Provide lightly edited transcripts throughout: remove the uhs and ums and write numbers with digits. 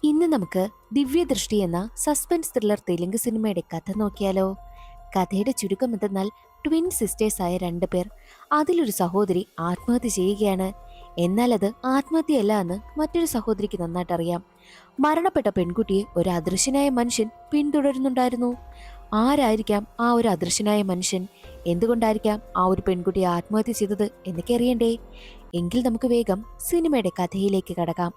ഇന്ന് നമുക്ക് ദിവ്യദൃഷ്ടി എന്ന സസ്പെൻസ് ത്രില്ലർ തെലുങ്ക് സിനിമയുടെ കഥ നോക്കിയാലോ. കഥയുടെ ചുരുക്കം എന്തെന്നാൽ ട്വിൻ സിസ്റ്റേഴ്സ് ആയ രണ്ടുപേർ, അതിലൊരു സഹോദരി ആത്മഹത്യ ചെയ്യുകയാണ്. എന്നാൽ അത് ആത്മഹത്യയല്ല എന്ന് മറ്റൊരു സഹോദരിക്ക് നന്നായിട്ട് അറിയാം. മരണപ്പെട്ട പെൺകുട്ടിയെ ഒരു അദൃശ്യനായ മനുഷ്യൻ പിന്തുടരുന്നുണ്ടായിരുന്നു. ആരായിരിക്കാം ആ ഒരു അദൃശ്യനായ മനുഷ്യൻ? എന്തുകൊണ്ടായിരിക്കാം ആ ഒരു പെൺകുട്ടി ആത്മഹത്യ ചെയ്തത് എന്നൊക്കെ അറിയണ്ടേ? എങ്കിൽ നമുക്ക് വേഗം സിനിമയുടെ കഥയിലേക്ക് കടക്കാം.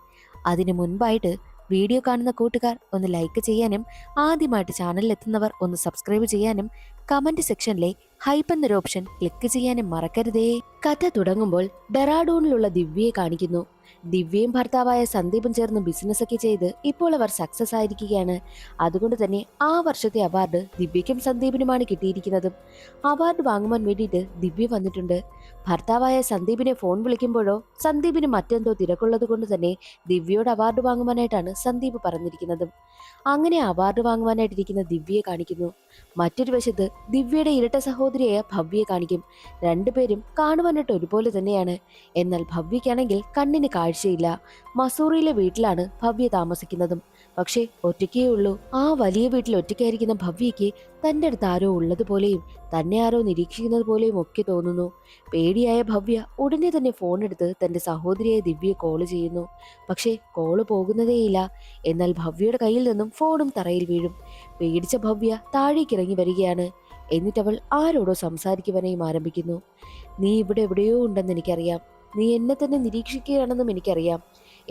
അതിനു മുൻപായിട്ട് വീഡിയോ കാണുന്ന കൂട്ടുകാർ ഒന്ന് ലൈക്ക് ചെയ്യാനും ആദ്യമായിട്ട് ചാനലിൽ എത്തുന്നവർ ഒന്ന് സബ്സ്ക്രൈബ് ചെയ്യാനും കമന്റ് സെക്ഷനിലെ ഹൈപ്പ് എന്നൊരു ഓപ്ഷൻ ക്ലിക്ക് ചെയ്യാനും മറക്കരുതേ. കഥ തുടങ്ങുമ്പോൾ ഡെറാഡൂണിലുള്ള ദിവ്യയെ കാണിക്കുന്നു. ദിവ്യയും ഭർത്താവായ സന്ദീപും ചേർന്ന് ബിസിനസ് ഒക്കെ ചെയ്ത് ഇപ്പോൾ അവർ സക്സസ് ആയിരിക്കുകയാണ്. അതുകൊണ്ട് തന്നെ ആ വർഷത്തെ അവാർഡ് ദിവ്യയ്ക്കും സന്ദീപിനുമാണ് കിട്ടിയിരിക്കുന്നത്. അവാർഡ് വാങ്ങുവാൻ വേണ്ടിയിട്ട് ദിവ്യ വന്നിട്ടുണ്ട്. ഭർത്താവായ സന്ദീപിനെ ഫോൺ വിളിക്കുമ്പോഴോ സന്ദീപിന് മറ്റെന്തോ തിരക്കുള്ളത് കൊണ്ട് തന്നെ ദിവ്യയോട് അവാർഡ് വാങ്ങുവാനായിട്ടാണ് സന്ദീപ് പറഞ്ഞിരിക്കുന്നത്. അങ്ങനെ അവാർഡ് വാങ്ങുവാനായിട്ടിരിക്കുന്ന ദിവ്യയെ കാണിക്കുന്നു. മറ്റൊരു വശത്ത് ദിവ്യയുടെ ഇരട്ട സഹോദരിയായ ഭവ്യയെ കാണിക്കും. രണ്ടുപേരും കാണുവാനായിട്ട് ഒരുപോലെ തന്നെയാണ്. എന്നാൽ ഭവ്യയ്ക്കാണെങ്കിൽ കണ്ണിന് കാഴ്ചയില്ല. മസൂറിയിലെ വീട്ടിലാണ് ഭവ്യ താമസിക്കുന്നതും. പക്ഷേ ഒറ്റയ്ക്കേ ഉള്ളൂ. ആ വലിയ വീട്ടിൽ ഒറ്റയ്ക്കായിരിക്കുന്ന ഭവ്യയ്ക്ക് തൻ്റെ അടുത്ത് ആരോ ഉള്ളതുപോലെയും തന്നെ ആരോ നിരീക്ഷിക്കുന്നത് പോലെയും ഒക്കെ തോന്നുന്നു. പേടിയായ ഭവ്യ ഉടനെ തന്നെ ഫോൺ എടുത്ത് തന്റെ സഹോദരിയായ ദിവ്യയെ കോള് ചെയ്യുന്നു. പക്ഷേ കോള് പോകുന്നതേയില്ല. എന്നാൽ ഭവ്യയുടെ കയ്യിൽ നിന്നും ഫോണും തറയിൽ വീഴും. പേടിച്ച ഭവ്യ താഴേക്കിറങ്ങി വരികയാണ്. എന്നിട്ടവൾ ആരോടോ സംസാരിക്കുവാനായും ആരംഭിക്കുന്നു. നീ ഇവിടെ എവിടെയോ ഉണ്ടെന്ന് എനിക്കറിയാം. നീ എന്നെ തന്നെ നിരീക്ഷിക്കുകയാണെന്നും എനിക്കറിയാം.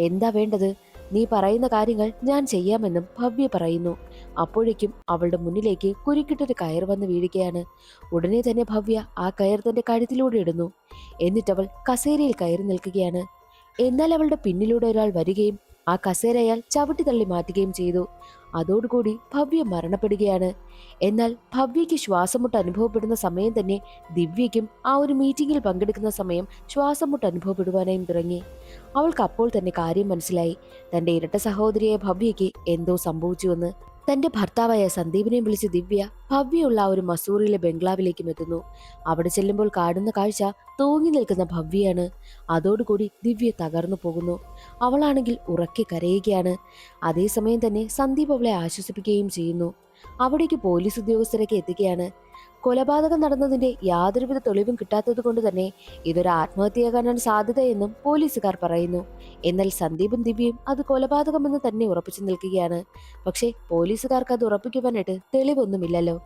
എന്താ വേണ്ടത്? നീ പറയുന്ന കാര്യങ്ങൾ ഞാൻ ചെയ്യാമെന്നും ഭവ്യ പറയുന്നു. അപ്പോഴേക്കും അവളുടെ മുന്നിലേക്ക് കുരുക്കിട്ടൊരു കയർ വന്ന് വീഴുകയാണ്. ഉടനെ തന്നെ ഭവ്യ ആ കയർ തന്റെ കഴുത്തിലൂടെ ഇടുന്നു. എന്നിട്ടവൾ കസേരയിൽ കയറി നിൽക്കുകയാണ്. എന്നാൽ അവളുടെ പിന്നിലൂടെ ഒരാൾ വരികയും ആ കസേര അയാൾ ചവിട്ടി തള്ളി മാറ്റുകയും ചെയ്തു. അതോടുകൂടി ഭവ്യ മരണപ്പെടുകയാണ്. എന്നാൽ ഭവ്യയ്ക്ക് ശ്വാസമുട്ട് അനുഭവപ്പെടുന്ന സമയം തന്നെ ദിവ്യയ്ക്കും ആ ഒരു മീറ്റിംഗിൽ പങ്കെടുക്കുന്ന സമയം ശ്വാസമുട്ട് അനുഭവപ്പെടുവാനായും തുടങ്ങി. അവൾക്ക് അപ്പോൾ തന്നെ കാര്യം മനസ്സിലായി. തന്റെ ഇരട്ട സഹോദരിയായ ഭവ്യയ്ക്ക് എന്തോ സംഭവിച്ചുവെന്ന്. തന്റെ ഭർത്താവായ സന്ദീപിനെ വിളിച്ച് ദിവ്യ ഭവ്യയുള്ള ആ ഒരു മസൂറിയിലെ ബംഗ്ലാവിലേക്കും എത്തുന്നു. അവിടെ ചെല്ലുമ്പോൾ കാണുന്ന കാഴ്ച തൂങ്ങി നിൽക്കുന്ന ഭവ്യയാണ്. അതോടുകൂടി ദിവ്യ തകർന്നു പോകുന്നു. അവളാണെങ്കിൽ ഉറക്കെ കരയുകയാണ്. അതേസമയം തന്നെ സന്ദീപ് അവളെ ആശ്വസിപ്പിക്കുകയും ചെയ്യുന്നു. അവിടേക്ക് പോലീസ് ഉദ്യോഗസ്ഥരൊക്കെ എത്തുകയാണ്. കൊലപാതകം നടന്നതിന്റെ യാതൊരുവിധ തെളിവും കിട്ടാത്തത് കൊണ്ട് തന്നെ ഇതൊരു ആത്മഹത്യയാകാനാണ് സാധ്യതയെന്നും പോലീസുകാർ പറയുന്നു. എന്നാൽ സന്ദീപും ദിവ്യയും അത് കൊലപാതകമെന്ന് തന്നെ ഉറപ്പിച്ചു നിൽക്കുകയാണ്. പക്ഷേ പോലീസുകാർക്ക് അത് ഉറപ്പിക്കുവാനായിട്ട് തെളിവൊന്നുമില്ലല്ലോ.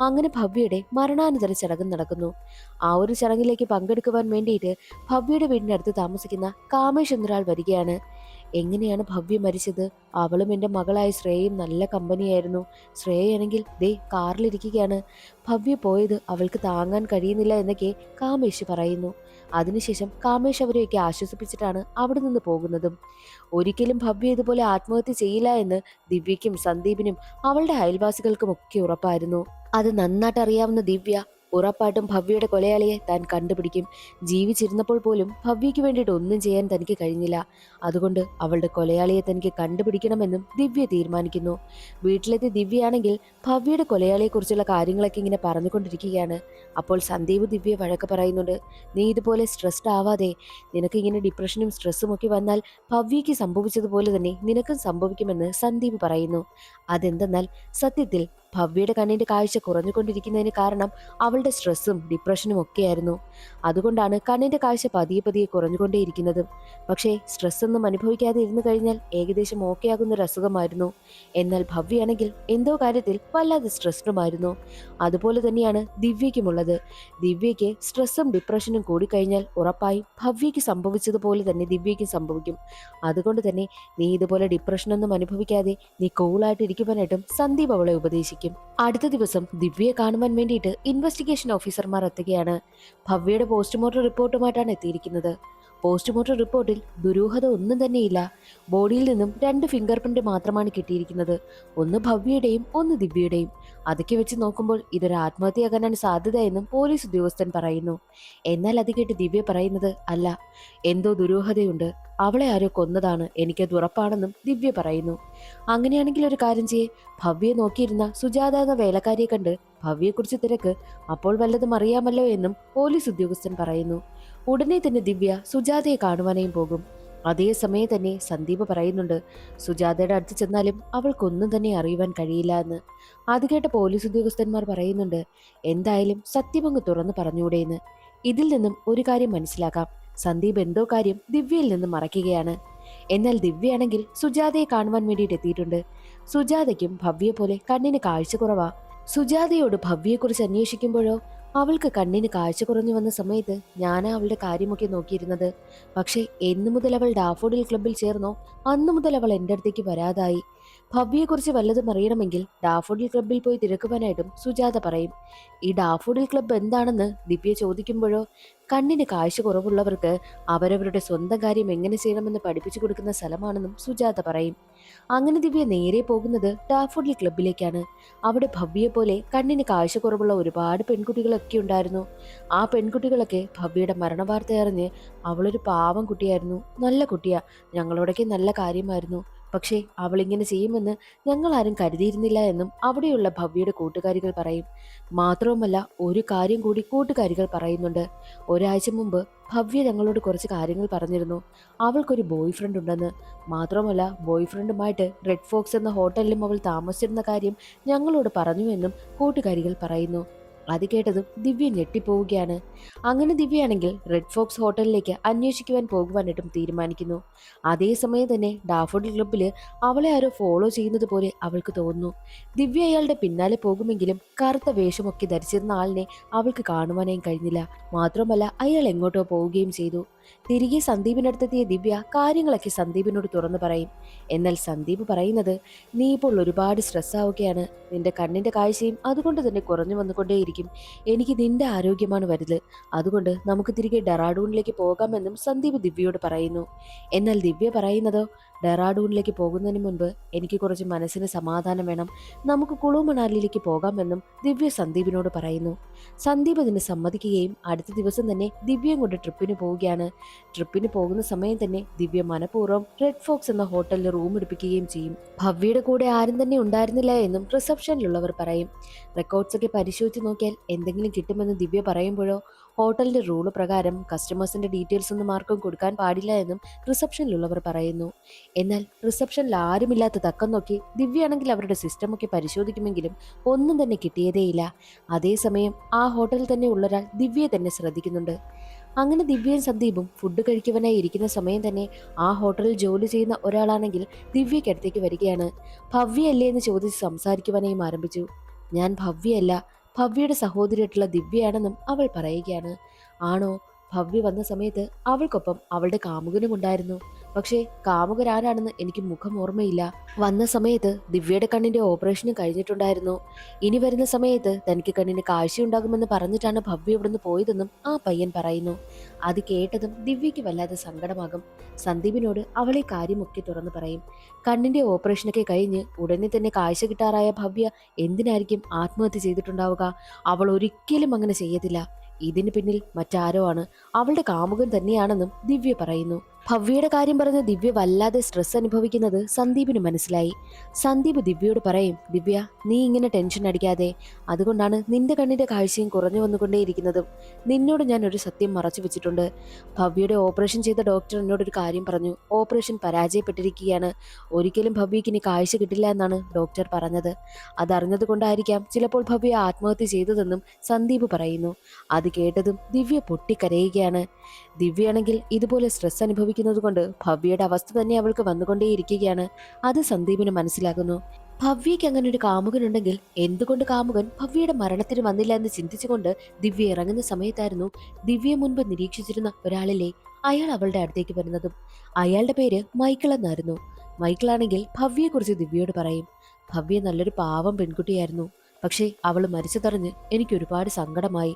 അങ്ങനെ ഭവ്യയുടെ മരണാനന്തര ചടങ്ങ് നടക്കുന്നു. ആ ഒരു ചടങ്ങിലേക്ക് പങ്കെടുക്കുവാൻ വേണ്ടിയിട്ട് ഭവ്യയുടെ വീടിനടുത്ത് താമസിക്കുന്ന കാമേഷ് എന്നൊരാൾ വരികയാണ്. എങ്ങനെയാണ് ഭവ്യ മരിച്ചത്? അവളും എൻ്റെ മകളായ ശ്രേയയും നല്ല കമ്പനിയായിരുന്നു. ശ്രേയയാണെങ്കിൽ ദേ കാറിലിരിക്കുകയാണ്. ഭവ്യ പോയത് അവൾക്ക് താങ്ങാൻ കഴിയുന്നില്ല എന്നൊക്കെ കാമേഷ് പറയുന്നു. അതിനുശേഷം കാമേഷ് അവരെയൊക്കെ ആശ്വസിപ്പിച്ചിട്ടാണ് അവിടെ നിന്ന് പോകുന്നതും. ഒരിക്കലും ഭവ്യ ഇതുപോലെ ആത്മഹത്യ ചെയ്യില്ല എന്ന് ദിവ്യയ്ക്കും സന്ദീപിനും അവളുടെ അയൽവാസികൾക്കും ഒക്കെ ഉറപ്പായിരുന്നു. അത് നന്നായിട്ട് അറിയാവുന്ന ദിവ്യ ഉറപ്പായിട്ടും ഭവ്യയുടെ കൊലയാളിയെ താൻ കണ്ടുപിടിക്കും. ജീവിച്ചിരുന്നപ്പോൾ പോലും ഭവ്യയ്ക്ക് വേണ്ടിയിട്ട് ഒന്നും ചെയ്യാൻ തനിക്ക് കഴിഞ്ഞില്ല. അതുകൊണ്ട് അവളുടെ കൊലയാളിയെ തനിക്ക് കണ്ടുപിടിക്കണമെന്നും ദിവ്യ തീരുമാനിക്കുന്നു. വീട്ടിലെത്തി ദിവ്യയാണെങ്കിൽ ഭവ്യയുടെ കൊലയാളിയെക്കുറിച്ചുള്ള കാര്യങ്ങളൊക്കെ ഇങ്ങനെ പറഞ്ഞുകൊണ്ടിരിക്കുകയാണ്. അപ്പോൾ സന്ദീപ് ദിവ്യ വഴക്ക് പറയുന്നുണ്ട്. നീ ഇതുപോലെ സ്ട്രെസ്ഡ് ആവാതെ, നിനക്ക് ഇങ്ങനെ ഡിപ്രഷനും സ്ട്രെസ്സും ഒക്കെ വന്നാൽ ഭവ്യയ്ക്ക് സംഭവിച്ചതുപോലെ തന്നെ നിനക്കും സംഭവിക്കുമെന്ന് സന്ദീപ് പറയുന്നു. അതെന്തെന്നാൽ സത്യത്തിൽ ഭവ്യയുടെ കണ്ണിന്റെ കാഴ്ച കുറഞ്ഞുകൊണ്ടിരിക്കുന്നതിന് കാരണം അവളുടെ സ്ട്രെസ്സും ഡിപ്രഷനും ഒക്കെയായിരുന്നു. അതുകൊണ്ടാണ് കണ്ണിന്റെ കാഴ്ച പതിയെ പതിയെ കുറഞ്ഞുകൊണ്ടേയിരിക്കുന്നത്. പക്ഷേ സ്ട്രെസ് ഒന്നും അനുഭവിക്കാതെ ഇരുന്നു കഴിഞ്ഞാൽ ഏകദേശം ഓക്കെ ആകുന്ന ഒരു അസുഖമായിരുന്നു. എന്നാൽ ഭവ്യയാണെങ്കിൽ എന്തോ കാര്യത്തിൽ വല്ലാതെ സ്ട്രെസ്ഡുമായിരുന്നു. അതുപോലെ തന്നെയാണ് ദിവ്യയ്ക്കുമുള്ളത്. ദിവ്യയ്ക്ക് സ്ട്രെസ്സും ഡിപ്രഷനും കൂടിക്കഴിഞ്ഞാൽ ഉറപ്പായും ഭവ്യയ്ക്ക് സംഭവിച്ചതുപോലെ തന്നെ ദിവ്യയ്ക്കും സംഭവിക്കും. അതുകൊണ്ട് തന്നെ നീ ഇതുപോലെ ഡിപ്രഷനൊന്നും അനുഭവിക്കാതെ നീ കൂളായിട്ട് ഇരിക്കുവാനായിട്ടും സന്ദീപ് അവളെ ഉപദേശിക്കും. അടുത്ത ദിവസം ദിവ്യയെ കാണുവാൻ വേണ്ടിയിട്ട് ഇൻവെസ്റ്റിഗേഷൻ ഓഫീസർമാർ എത്തുകയാണ്. ഭവ്യയുടെ പോസ്റ്റ്മോർട്ടം റിപ്പോർട്ടുമായിട്ടാണ് എത്തിയിരിക്കുന്നത്. പോസ്റ്റ്മോർട്ടം റിപ്പോർട്ടിൽ ദുരൂഹത ഒന്നും തന്നെയില്ല. ബോഡിയിൽ നിന്നും 2 ഫിംഗർ പ്രിന്റ് മാത്രമാണ് കിട്ടിയിരിക്കുന്നത്. ഒന്ന് ഭവ്യയുടെയും ഒന്ന് ദിവ്യയുടെയും. അതൊക്കെ വെച്ച് നോക്കുമ്പോൾ ഇതൊരു ആത്മഹത്യയാകാനാണ് സാധ്യത എന്നും പോലീസ് ഉദ്യോഗസ്ഥൻ പറയുന്നു. എന്നാൽ അത് കേട്ട് ദിവ്യ പറയുന്നത് അല്ല, എന്തോ ദുരൂഹതയുണ്ട്. അവളെ ആരോ കൊന്നതാണ്, എനിക്കത് ഉറപ്പാണെന്നും ദിവ്യ പറയുന്നു. അങ്ങനെയാണെങ്കിൽ ഒരു കാര്യം ചെയ്യേ, ഭവ്യെ നോക്കിയിരുന്ന സുജാത എന്ന വേലക്കാരിയെ കണ്ട് ഭവ്യെക്കുറിച്ച് തിരക്ക്, അപ്പോൾ വല്ലതും അറിയാമല്ലോ എന്നും പോലീസ് ഉദ്യോഗസ്ഥൻ പറയുന്നു. ഉടനെ തന്നെ ദിവ്യ സുജാതയെ കാണുവാനായും പോകും. അതേസമയം തന്നെ സന്ദീപ് പറയുന്നുണ്ട് സുജാതയുടെ അടുത്ത് ചെന്നാലും അവൾക്കൊന്നും തന്നെ അറിയുവാൻ കഴിയില്ല എന്ന്. അത് കേട്ട പോലീസ് ഉദ്യോഗസ്ഥന്മാർ പറയുന്നുണ്ട് എന്തായാലും സത്യമങ്ങ് തുറന്നു പറഞ്ഞുകൂടെയെന്ന്. ഇതിൽ നിന്നും ഒരു കാര്യം മനസ്സിലാക്കാം, സന്ദീപ് എന്തോ കാര്യം ദിവ്യയിൽ നിന്ന് മറയ്ക്കുകയാണ്. എന്നാൽ ദിവ്യയാണെങ്കിൽ സുജാതയെ കാണുവാൻ വേണ്ടിയിട്ട് എത്തിയിട്ടുണ്ട്. സുജാതയ്ക്കും ഭവ്യെ പോലെ കണ്ണിന് കാഴ്ച കുറവാ. സുജാതയോട് ഭവ്യെക്കുറിച്ച് അന്വേഷിക്കുമ്പോഴോ അവൾക്ക് കണ്ണിന് കാഴ്ച കുറഞ്ഞു വന്ന സമയത്ത് ഞാനാ അവളുടെ കാര്യമൊക്കെ നോക്കിയിരുന്നത്. പക്ഷേ എന്നു മുതൽ അവൾ ഡാഫോഡിൽ ക്ലബ്ബിൽ ചേർന്നോ അന്നു മുതൽ അവൾ എൻ്റെ അടുത്തേക്ക് വരാതായി. ഭവ്യെക്കുറിച്ച് വല്ലതും അറിയണമെങ്കിൽ ഡാഫോഡിൽ ക്ലബ്ബിൽ പോയി തിരക്കുവാനായിട്ടും സുജാത പറയും. ഈ ഡാഫോഡിൽ ക്ലബ്ബ് എന്താണെന്ന് ദിവ്യ ചോദിക്കുമ്പോഴോ കണ്ണിന് കാഴ്ച കുറവുള്ളവർക്ക് അവരവരുടെ സ്വന്തം കാര്യം എങ്ങനെ ചെയ്യണമെന്ന് പഠിപ്പിച്ചു കൊടുക്കുന്ന സ്ഥലമാണെന്നും സുജാത പറയും. അങ്ങനെ ദിവ്യ നേരെ പോകുന്നത് ഡാഫോഡിൽ ക്ലബ്ബിലേക്കാണ്. അവിടെ ഭവ്യെ പോലെ കണ്ണിന് കാഴ്ച കുറവുള്ള ഒരുപാട് പെൺകുട്ടികളൊക്കെ ഉണ്ടായിരുന്നു. ആ പെൺകുട്ടികളൊക്കെ ഭവ്യയുടെ മരണവാർത്ത അറിഞ്ഞ് അവളൊരു പാവം കുട്ടിയായിരുന്നു, നല്ല കുട്ടിയാ, ഞങ്ങളോടൊക്കെ നല്ല കാര്യമായിരുന്നു, പക്ഷേ അവളിങ്ങനെ ചെയ്യുമെന്ന് ഞങ്ങൾ ആരും കരുതിയിരുന്നില്ല എന്നും അവിടെയുള്ള ഭവ്യയുടെ കൂട്ടുകാരികൾ പറയും. മാത്രവുമല്ല ഒരു കാര്യം കൂടി കൂട്ടുകാരികൾ പറയുന്നുണ്ട്. ഒരാഴ്ച മുമ്പ് ഭവ്യ ഞങ്ങളോട് കുറച്ച് കാര്യങ്ങൾ പറഞ്ഞിരുന്നു. അവൾക്കൊരു ബോയ് ഫ്രണ്ട് ഉണ്ടെന്ന്. മാത്രമല്ല ബോയ് ഫ്രണ്ടുമായിട്ട് റെഡ് ഫോക്സ് എന്ന ഹോട്ടലിലും അവൾ താമസിച്ചിരുന്ന കാര്യം ഞങ്ങളോട് പറഞ്ഞുവെന്നും കൂട്ടുകാരികൾ പറയുന്നു. അത് കേട്ടതും ദിവ്യ ഞെട്ടിപ്പോവുകയാണ്. അങ്ങനെ ദിവ്യയാണെങ്കിൽ റെഡ് ഫോക്സ് ഹോട്ടലിലേക്ക് അന്വേഷിക്കുവാൻ പോകുവാനായിട്ടും തീരുമാനിക്കുന്നു. അതേസമയം തന്നെ ഡാഫോഡിൽ ക്ലബ്ബിൽ അവളെ ആരോ ഫോളോ ചെയ്യുന്നത് പോലെ അവൾക്ക് തോന്നുന്നു. ദിവ്യ അയാളുടെ പിന്നാലെ പോകുമെങ്കിലും കറുത്ത വേഷമൊക്കെ ധരിച്ചിരുന്ന ആളിനെ അവൾക്ക് കാണുവാനായും കഴിഞ്ഞില്ല. മാത്രമല്ല അയാൾ എങ്ങോട്ടോ പോവുകയും ചെയ്തു. തിരികെ സന്ദീപിനടുത്തെത്തിയ ദിവ്യ കാര്യങ്ങളൊക്കെ സന്ദീപിനോട് തുറന്നു പറയും. എന്നാൽ സന്ദീപ് പറയുന്നത് നീ ഇപ്പോൾ ഒരുപാട് സ്ട്രെസ് ആവുകയാണ്, നിന്റെ കണ്ണിന്റെ കാഴ്ചയും അതുകൊണ്ട് തന്നെ കുറഞ്ഞു വന്നുകൊണ്ടേയിരിക്കും, എനിക്ക് നിന്റെ ആരോഗ്യമാണ് വലുത്, അതുകൊണ്ട് നമുക്ക് തിരികെ ഡെറാഡൂണിലേക്ക് പോകാമെന്നും സന്ദീപ് ദിവ്യയോട് പറയുന്നു. എന്നാൽ ദിവ്യ പറയുന്നതോ ഡെറാഡൂണിലേക്ക് പോകുന്നതിന് മുൻപ് എനിക്ക് കുറച്ച് മനസ്സിന് സമാധാനം വേണം, നമുക്ക് കുളു മണാലിയിലേക്ക് പോകാമെന്നും ദിവ്യ സന്ദീപിനോട് പറയുന്നു. സന്ദീപ് അതിന് സമ്മതിക്കുകയും അടുത്ത ദിവസം തന്നെ ദിവ്യയും കൊണ്ട് ട്രിപ്പിന് പോവുകയാണ്. ട്രിപ്പിന് പോകുന്ന സമയം തന്നെ ദിവ്യ മനഃപൂർവ്വം റെഡ് ഫോക്സ് എന്ന ഹോട്ടലിൽ റൂം എടുപ്പിക്കുകയും ചെയ്യും. ഭവ്യയുടെ കൂടെ ആരും തന്നെ ഉണ്ടായിരുന്നില്ല എന്നും റിസപ്ഷനിലുള്ളവർ പറയും. റെക്കോർഡ്സ് ഒക്കെ പരിശോധിച്ച് നോക്കിയാൽ എന്തെങ്കിലും കിട്ടുമെന്ന് ദിവ്യ പറയുമ്പോഴോ ഹോട്ടലിന്റെ റൂള് പ്രകാരം കസ്റ്റമേഴ്സിന്റെ ഡീറ്റെയിൽസ് ഒന്നും ആർക്കും കൊടുക്കാൻ പാടില്ല എന്നും റിസപ്ഷനിലുള്ളവർ പറയുന്നു. എന്നാൽ റിസപ്ഷനിൽ ആരുമില്ലാത്ത തക്കം നോക്കി ദിവ്യയാണെങ്കിൽ അവരുടെ സിസ്റ്റമൊക്കെ പരിശോധിക്കുമെങ്കിലും ഒന്നും തന്നെ കിട്ടിയതേയില്ല. അതേസമയം ആ ഹോട്ടലിൽ തന്നെ ഉള്ളൊരാൾ ദിവ്യയെ തന്നെ ശ്രദ്ധിക്കുന്നുണ്ട്. അങ്ങനെ ദിവ്യയും സന്ദീപും ഫുഡ് കഴിക്കുവാനായി ഇരിക്കുന്ന സമയം തന്നെ ആ ഹോട്ടലിൽ ജോലി ചെയ്യുന്ന ഒരാളാണെങ്കിൽ ദിവ്യയ്ക്ക് അടുത്തേക്ക് വരികയാണ്. ഭവ്യയല്ലേ എന്ന് ചോദിച്ച് സംസാരിക്കുവാനായും ആരംഭിച്ചു. ഞാൻ ഭവ്യയല്ല, ഭവ്യയുടെ സഹോദരിയായിട്ടുള്ള ദിവ്യയാണെന്നും അവൾ പറയുകയാണ്. ആണോ? ഭവ്യ വന്ന സമയത്ത് അവൾക്കൊപ്പം അവളുടെ കാമുകനും ഉണ്ടായിരുന്നു, പക്ഷേ കാമുകരാരാണെന്ന് എനിക്ക് മുഖം ഓർമ്മയില്ല. വന്ന സമയത്ത് ദിവ്യയുടെ കണ്ണിന്റെ ഓപ്പറേഷനും കഴിഞ്ഞിട്ടുണ്ടായിരുന്നു. ഇനി വരുന്ന സമയത്ത് തനിക്ക് കണ്ണിന് കാഴ്ചയുണ്ടാകുമെന്ന് പറഞ്ഞിട്ടാണ് ഭവ്യ ഇവിടുന്ന് പോയതെന്നും ആ പയ്യൻ പറയുന്നു. അത് കേട്ടതും ദിവ്യയ്ക്ക് വല്ലാതെ സങ്കടമാകും. സന്ദീപിനോട് അവളെ കാര്യമൊക്കെ തുറന്നു പറയും. കണ്ണിന്റെ ഓപ്പറേഷനൊക്കെ കഴിഞ്ഞ് ഉടനെ തന്നെ കാഴ്ച കിട്ടാറായ ഭവ്യ എന്തിനായിരിക്കും ആത്മഹത്യ ചെയ്തിട്ടുണ്ടാവുക? അവൾ ഒരിക്കലും അങ്ങനെ ചെയ്യത്തില്ല. ഇതിന് പിന്നിൽ മറ്റാരോ ആണ്, അവളുടെ കാമുകൻ തന്നെയാണെന്നും ദിവ്യ പറയുന്നു. ഭവ്യയുടെ കാര്യം പറഞ്ഞ് ദിവ്യ വല്ലാതെ സ്ട്രെസ് അനുഭവിക്കുന്നത് സന്ദീപിന് മനസ്സിലായി. സന്ദീപ് ദിവ്യയോട് പറയും, ദിവ്യ നീ ഇങ്ങനെ ടെൻഷൻ അടിക്കാതെ, അതുകൊണ്ടാണ് നിന്റെ കണ്ണിന്റെ കാഴ്ചയും കുറഞ്ഞു വന്നുകൊണ്ടേയിരിക്കുന്നതും. നിന്നോട് ഞാൻ ഒരു സത്യം മറച്ചു വെച്ചിട്ടുണ്ട്. ഭവ്യയുടെ ഓപ്പറേഷൻ ചെയ്ത ഡോക്ടർ എന്നോടൊരു കാര്യം പറഞ്ഞു, ഓപ്പറേഷൻ പരാജയപ്പെട്ടിരിക്കുകയാണ്, ഒരിക്കലും ഭവ്യയ്ക്ക് ഇനി കാഴ്ച കിട്ടില്ല എന്നാണ് ഡോക്ടർ പറഞ്ഞത്. അതറിഞ്ഞത് കൊണ്ടായിരിക്കാം ചിലപ്പോൾ ഭവ്യ ആത്മഹത്യ ചെയ്തതെന്നും സന്ദീപ് പറയുന്നു. അത് കേട്ടതും ദിവ്യ പൊട്ടിക്കരയുകയാണ്. ദിവ്യയാണെങ്കിൽ ഇതുപോലെ സ്ട്രെസ് അനുഭവിക്കുന്നത് കൊണ്ട് ഭവ്യയുടെ അവസ്ഥ തന്നെ അവൾക്ക് വന്നുകൊണ്ടേയിരിക്കുകയാണ്. അത് സന്ദീപിന് മനസ്സിലാകുന്നു. ഭവ്യയ്ക്ക് അങ്ങനെ ഒരു കാമുകനുണ്ടെങ്കിൽ എന്തുകൊണ്ട് കാമുകൻ ഭവ്യയുടെ മരണത്തിന് വന്നില്ല എന്ന് ചിന്തിച്ചുകൊണ്ട് ദിവ്യ ഇറങ്ങുന്ന സമയത്തായിരുന്നു ദിവ്യ മുൻപ് നിരീക്ഷിച്ചിരുന്ന ഒരാളിലെ അയാൾ അവളുടെ അടുത്തേക്ക് വരുന്നതും. അയാളുടെ പേര് മൈക്കിൾ എന്നായിരുന്നു. മൈക്കിളാണെങ്കിൽ ഭവ്യയെക്കുറിച്ച് ദിവ്യയോട് പറയും. ഭവ്യ നല്ലൊരു പാവം പെൺകുട്ടിയായിരുന്നു, പക്ഷേ അവൾ മരിച്ചതറിഞ്ഞ് എനിക്ക് ഒരുപാട് സങ്കടമായി.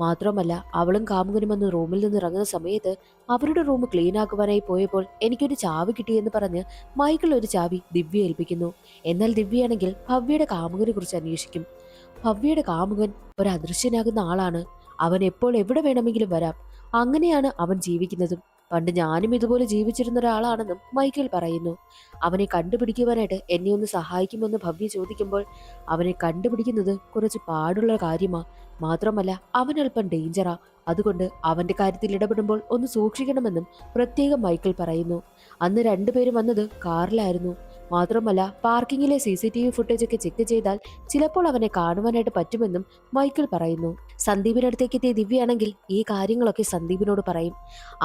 മാത്രമല്ല അവളും കാമുകനും വന്ന് റൂമിൽ നിന്ന് ഇറങ്ങുന്ന സമയത്ത് അവരുടെ റൂം ക്ലീൻ ആക്കുവാനായി പോയപ്പോൾ എനിക്കൊരു ചാവി കിട്ടിയെന്ന് പറഞ്ഞ് മൈക്കിൾ ഒരു ചാവി ദിവ്യ ഏൽപ്പിക്കുന്നു. എന്നാൽ ദിവ്യയാണെങ്കിൽ ഭവ്യയുടെ കാമുകനെ കുറിച്ച് അന്വേഷിക്കും. ഭവ്യയുടെ കാമുകൻ ഒരു അദൃശ്യനാകുന്ന ആളാണ്. അവൻ എപ്പോൾ എവിടെ വേണമെങ്കിലും വരാം. അങ്ങനെയാണ് അവൻ ജീവിക്കുന്നതും. പണ്ട് ഞാനും ഇതുപോലെ ജീവിച്ചിരുന്ന ഒരാളാണെന്നും മൈക്കിൾ പറയുന്നു. അവനെ കണ്ടുപിടിക്കുവാനായിട്ട് എന്നെ ഒന്ന് സഹായിക്കുമെന്ന് ഭവ്യ ചോദിക്കുമ്പോൾ, അവനെ കണ്ടുപിടിക്കുന്നത് കുറച്ച് പാടുള്ള കാര്യമാ, മാത്രമല്ല അവൻ അല്പം ഡേഞ്ചറാ, അതുകൊണ്ട് അവന്റെ കാര്യത്തിൽ ഇടപെടുമ്പോൾ ഒന്ന് സൂക്ഷിക്കണമെന്നും പ്രത്യേകം മൈക്കിൾ പറയുന്നു. അന്ന് രണ്ടുപേരും വന്നത് കാറിലായിരുന്നു. മാത്രമല്ല പാർക്കിങ്ങിലെ CCTV ഫുട്ടേജ് ഒക്കെ ചെക്ക് ചെയ്താൽ ചിലപ്പോൾ അവനെ കാണുവാനായിട്ട് പറ്റുമെന്നും മൈക്കിൾ പറയുന്നു. സന്ദീപിനടുത്തേക്ക് എത്തിയ ദിവ്യയാണെങ്കിൽ ഈ കാര്യങ്ങളൊക്കെ സന്ദീപിനോട് പറയും.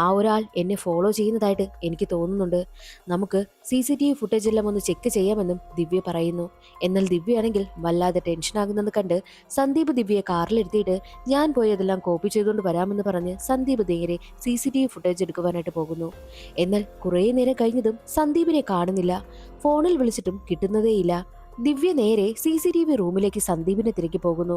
ആ ഒരാൾ എന്നെ ഫോളോ ചെയ്യുന്നതായിട്ട് എനിക്ക് തോന്നുന്നുണ്ട്, നമുക്ക് CCTV ഫുട്ടേജ് എല്ലാം ഒന്ന് ചെക്ക് ചെയ്യാമെന്നും ദിവ്യ പറയുന്നു. എന്നാൽ ദിവ്യയാണെങ്കിൽ വല്ലാതെ ടെൻഷനാകുന്നത് കണ്ട് സന്ദീപ് ദിവ്യയെ കാറിലെടുത്തിയിട്ട് ഞാൻ പോയതെല്ലാം കോപ്പി ചെയ്തുകൊണ്ട് വരാമെന്ന് പറഞ്ഞ് സന്ദീപ് നേരെ CCTV ഫുട്ടേജ് എടുക്കുവാനായിട്ട് പോകുന്നു. എന്നാൽ കുറേ നേരം കഴിഞ്ഞതും സന്ദീപിനെ കാണുന്നില്ല. ഫോണിൽ വിളിച്ചിട്ടും കിട്ടുന്നതേയില്ല. ദിവ്യ നേരെ CCTV റൂമിലേക്ക് സന്ദീപിനെ തിരക്കി പോകുന്നു.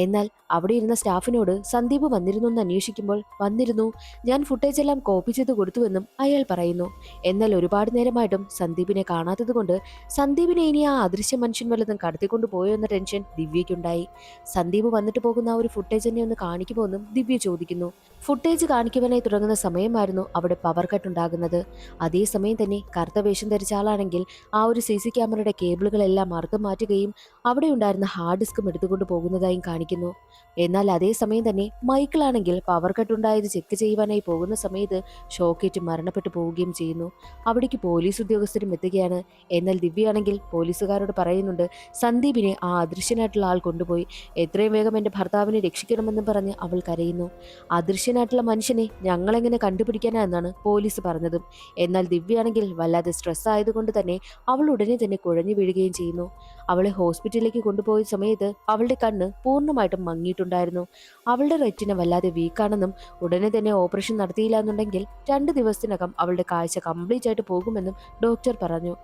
എന്നാൽ അവിടെ ഇരുന്ന സ്റ്റാഫിനോട് സന്ദീപ് വന്നിരുന്നു എന്ന് അന്വേഷിക്കുമ്പോൾ, വന്നിരുന്നു, ഞാൻ ഫുട്ടേജ് എല്ലാം കോപ്പി ചെയ്ത് കൊടുത്തുവെന്നും അയാൾ പറയുന്നു. എന്നാൽ ഒരുപാട് നേരമായിട്ടും സന്ദീപിനെ കാണാത്തത് കൊണ്ട് സന്ദീപിനെ ഇനി ആ അദൃശ്യ മനുഷ്യൻ വല്ലതും കടത്തിക്കൊണ്ടു പോയോ എന്ന ടെൻഷൻ ദിവ്യയ്ക്കുണ്ടായി. സന്ദീപ് വന്നിട്ട് പോകുന്ന ആ ഒരു ഫുട്ടേജ് എന്നെ ഒന്ന് കാണിക്കുമോ എന്നും ദിവ്യ ചോദിക്കുന്നു. ഫുട്ടേജ് കാണിക്കുവാനായി തുടങ്ങുന്ന സമയമായിരുന്നു അവിടെ പവർ കട്ട് ഉണ്ടാകുന്നത്. അതേസമയം തന്നെ കറുത്ത വേഷം ധരിച്ച ആളാണെങ്കിൽ ആ ഒരു CC ക്യാമറയുടെ കേബിളുകളെല്ലാം അറുത്തു മാറ്റുകയും അവിടെ ഉണ്ടായിരുന്ന ഹാർഡ് ഡിസ്കും എടുത്തുകൊണ്ട് പോകുന്നതായും കാണിക്കുന്നു. എന്നാൽ അതേസമയം തന്നെ മൈക്കിൾ ആണെങ്കിൽ പവർ കട്ട് ഉണ്ടായത് ചെക്ക് ചെയ്യുവാനായി പോകുന്ന സമയത്ത് ഷോക്കേറ്റ് മരണപ്പെട്ടു പോവുകയും ചെയ്യുന്നു. അവിടേക്ക് പോലീസ് ഉദ്യോഗസ്ഥരും എത്തുകയാണ്. എന്നാൽ ദിവ്യയാണെങ്കിൽ പോലീസുകാരോട് പറയുന്നുണ്ട്, സന്ദീപിനെ ആ അദൃശ്യനായിട്ടുള്ള ആൾ കൊണ്ടുപോയി, എത്രയും വേഗം എൻ്റെ ഭർത്താവിനെ രക്ഷിക്കണമെന്നും പറഞ്ഞ് അവൾ കരയുന്നു. അദൃശ്യനായിട്ടുള്ള മനുഷ്യനെ ഞങ്ങളെങ്ങനെ കണ്ടുപിടിക്കാനാ എന്നാണ് പോലീസ് പറഞ്ഞതും. എന്നാൽ ദിവ്യയാണെങ്കിൽ വല്ലാതെ സ്ട്രെസ് ആയതുകൊണ്ട് തന്നെ അവൾ ഉടനെ തന്നെ കുഴഞ്ഞു വീഴുകയും ചെയ്യുന്നു. അവളെ ഹോസ്പിറ്റലിലേക്ക് കൊണ്ടുപോയ സമയത്ത് അവളുടെ കണ്ണ് പൂർണ്ണമായിട്ടും മങ്ങിയിട്ടുണ്ടായിരുന്നു. അവളുടെ റെറ്റിന വല്ലാതെ വീക്കാണെന്നും ഉടനെ തന്നെ ഓപ്പറേഷൻ നടത്തിയില്ല എന്നുണ്ടെങ്കിൽ 2 ദിവസത്തിനകം അവളുടെ കാഴ്ച കംപ്ലീറ്റ് ആയിട്ട് പോകുമെന്നും ഡോക്ടർ പറഞ്ഞു.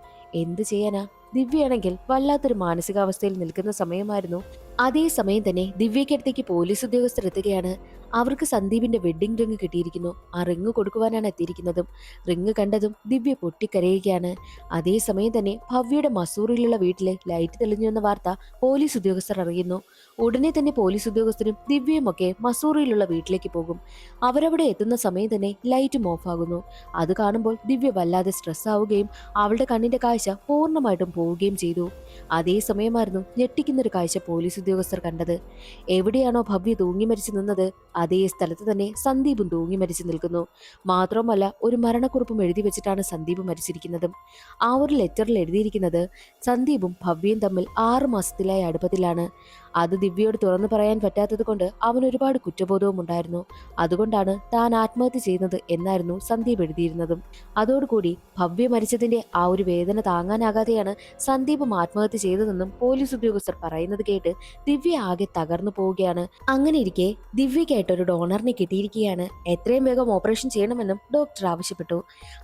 എന്ത് ചെയ്യാനാ, ദിവ്യയാണെങ്കിൽ വല്ലാത്തൊരു മാനസികാവസ്ഥയിൽ നിൽക്കുന്ന സമയമായിരുന്നു. അതേസമയം തന്നെ ദിവ്യയ്ക്കടുത്തേക്ക് പോലീസ് ഉദ്യോഗസ്ഥർ എത്തുകയാണ്. അവർക്ക് സന്ദീപിന്റെ വെഡ്ഡിംഗ് റിങ് കിട്ടിയിരിക്കുന്നു. ആ റിങ് കൊടുക്കുവാനാണ് എത്തിയിരിക്കുന്നതും. റിങ് കണ്ടതും ദിവ്യ പൊട്ടിക്കരയുകയാണ്. അതേസമയം തന്നെ ഭവ്യയുടെ മസൂറിലുള്ള വീട്ടിലെ ലൈറ്റ് തെളിഞ്ഞു എന്ന വാർത്ത പോലീസ് ഉദ്യോഗസ്ഥർ അറിയുന്നു. ഉടനെ തന്നെ പോലീസ് ഉദ്യോഗസ്ഥരും ദിവ്യയും ഒക്കെ മസൂറിയിലുള്ള വീട്ടിലേക്ക് പോകും. അവരവിടെ എത്തുന്ന സമയം തന്നെ ലൈറ്റും ഓഫ് ആകുന്നു. അത് കാണുമ്പോൾ ദിവ്യ വല്ലാതെ സ്ട്രെസ് ആവുകയും അവളുടെ കണ്ണിന്റെ കാഴ്ച പൂർണ്ണമായിട്ടും പോവുകയും ചെയ്തു. അതേസമയമായിരുന്നു ഞെട്ടിക്കുന്നൊരു കാഴ്ച പോലീസ് ഉദ്യോഗസ്ഥർ കണ്ടത്. എവിടെയാണോ ഭവ്യ തൂങ്ങി മരിച്ചു നിന്നത് അതേ സ്ഥലത്ത് തന്നെ സന്ദീപും തൂങ്ങി മരിച്ചു നിൽക്കുന്നു. മാത്രമല്ല ഒരു മരണക്കുറിപ്പും എഴുതി വെച്ചിട്ടാണ് സന്ദീപ് മരിച്ചിരിക്കുന്നതും. ആ ഒരു ലെറ്ററിൽ എഴുതിയിരിക്കുന്നത് സന്ദീപും ഭവ്യയും തമ്മിൽ 6 മാസത്തിലായ അടുപ്പത്തിലാണ്. അത് ദിവ്യയോട് തുറന്നു പറയാൻ പറ്റാത്തത് കൊണ്ട് അവൻ ഒരുപാട് കുറ്റബോധവും ഉണ്ടായിരുന്നു. അതുകൊണ്ടാണ് താൻ ആത്മഹത്യ ചെയ്യുന്നത് എന്നായിരുന്നു സന്ദീപ് എഴുതിയിരുന്നതും. അതോടുകൂടി ഭവ്യ മരിച്ചതിന്റെ ആ ഒരു വേദന താങ്ങാനാകാതെയാണ് സന്ദീപും ആത്മഹത്യ ചെയ്തതെന്നും പോലീസ് ഉദ്യോഗസ്ഥർ പറയുന്നത് കേട്ട് ദിവ്യ ആകെ തകർന്നു പോവുകയാണ്. അങ്ങനെ ഇരിക്കെ ദിവ്യയ്ക്കായിട്ട് ഒരു ഡോണറിനെ കിട്ടിയിരിക്കുകയാണ്. എത്രയും വേഗം ഓപ്പറേഷൻ ചെയ്യണമെന്നും ഡോക്ടർ ആവശ്യപ്പെട്ടു.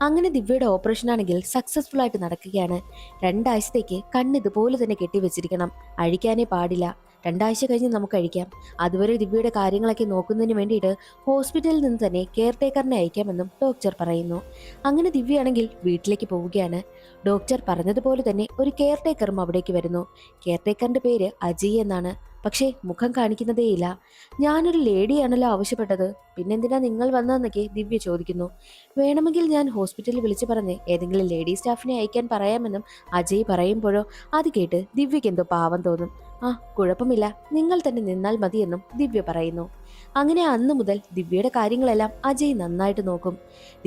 അങ്ങനെ ദിവ്യയുടെ ഓപ്പറേഷൻ ആണെങ്കിൽ സക്സസ്ഫുൾ ആയിട്ട് നടക്കുകയാണ്. 2 ആഴ്ചത്തേക്ക് കണ്ണ് ഇതുപോലെ തന്നെ കെട്ടിവെച്ചിരിക്കണം, അഴിക്കാനേ പാടില്ല. 2 ആഴ്ച കഴിഞ്ഞ് നമുക്ക് അഴിക്കാം. അതുവരെ ദിവ്യയുടെ കാര്യങ്ങളൊക്കെ നോക്കുന്നതിന് വേണ്ടിയിട്ട് ഹോസ്പിറ്റലിൽ നിന്ന് തന്നെ കെയർ ടേക്കറിനെ അയക്കാമെന്നും ഡോക്ടർ പറയുന്നു. അങ്ങനെ ദിവ്യയാണെങ്കിൽ വീട്ടിലേക്ക് പോവുകയാണ്. ഡോക്ടർ പറഞ്ഞതുപോലെ തന്നെ ഒരു കെയർ ടേക്കറും അവിടേക്ക് വരുന്നു. കെയർ ടേക്കറിന്റെ പേര് അജയ് എന്നാണ്. പക്ഷേ മുഖം കാണിക്കുന്നതേയില്ല. ഞാനൊരു ലേഡിയാണല്ലോ ആവശ്യപ്പെട്ടത്, പിന്നെന്തിനാ നിങ്ങൾ വന്നതെന്നൊക്കെ ദിവ്യ ചോദിക്കുന്നു. വേണമെങ്കിൽ ഞാൻ ഹോസ്പിറ്റലിൽ വിളിച്ചു പറഞ്ഞ് ഏതെങ്കിലും ലേഡി സ്റ്റാഫിനെ അയക്കാൻ പറയാമെന്നും അജയ് പറയുമ്പോഴോ അത് കേട്ട് ദിവ്യയ്ക്ക് എന്തോ പാവം തോന്നും. ആ കുഴപ്പമില്ല, നിങ്ങൾ തന്നെ നിന്നാൽ മതിയെന്നും ദിവ്യ പറയുന്നു. അങ്ങനെ അന്ന് മുതൽ ദിവ്യയുടെ കാര്യങ്ങളെല്ലാം അജയ് നന്നായിട്ട് നോക്കും.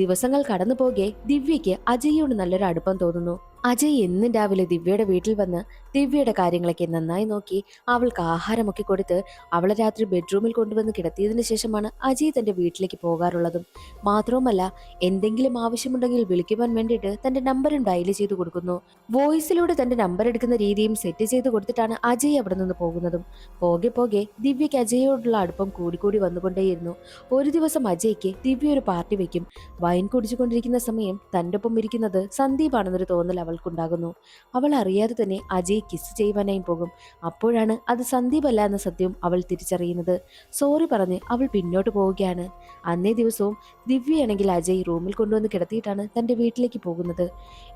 ദിവസങ്ങൾ കടന്നു പോകെ ദിവ്യയ്ക്ക് അജയ്യോട് നല്ലൊരു അടുപ്പം തോന്നുന്നു. അജയ് എന്നും രാവിലെ ദിവ്യയുടെ വീട്ടിൽ വന്ന് ദിവ്യയുടെ കാര്യങ്ങളൊക്കെ നന്നായി നോക്കി അവൾക്ക് ആഹാരമൊക്കെ കൊടുത്ത് അവളെ രാത്രി ബെഡ്റൂമിൽ കൊണ്ടുവന്ന് കിടത്തിയതിനു ശേഷമാണ് അജയ് തന്റെ വീട്ടിലേക്ക് പോകാറുള്ളതും. മാത്രവുമല്ല എന്തെങ്കിലും ആവശ്യമുണ്ടെങ്കിൽ വിളിക്കുവാൻ വേണ്ടിയിട്ട് തന്റെ നമ്പറും ഡയൽ ചെയ്ത് കൊടുക്കുന്നു. വോയിസിലൂടെ തന്റെ നമ്പർ എടുക്കുന്ന രീതിയും സെറ്റ് ചെയ്ത് കൊടുത്തിട്ടാണ് അജയ് അവിടെ നിന്ന് പോകുന്നതും. പോകെ പോകെ ദിവ്യയ്ക്ക് അജയോടുള്ള അടുപ്പം കൂടിക്കൂടി വന്നുകൊണ്ടേയിരുന്നു. ഒരു ദിവസം അജയ്ക്ക് ദിവ്യ ഒരു പാർട്ടി വെക്കും. വൈൻ കുടിച്ചുകൊണ്ടിരിക്കുന്ന സമയം തന്റെ ഒപ്പം ഇരിക്കുന്നത് സന്ദീപാണെന്നൊരു തോന്നൽ അവൾക്കുണ്ടാകുന്നു. അവൾ അറിയാതെ തന്നെ അജയ് കിസ് ചെയ്യുവാനായി പോകും. അപ്പോഴാണ് അത് സന്ദീപ് അല്ല എന്ന സത്യവും അവൾ തിരിച്ചറിയുന്നത്. സോറി പറഞ്ഞ് അവൾ പിന്നോട്ട് പോവുകയാണ്. ഇരിക്കുകയാണ്. അന്നേ ദിവസവും ദിവ്യയാണെങ്കിൽ അജയ് റൂമിൽ കൊണ്ടുവന്ന് കിടത്തിയിട്ടാണ് തന്റെ വീട്ടിലേക്ക് പോകുന്നത്.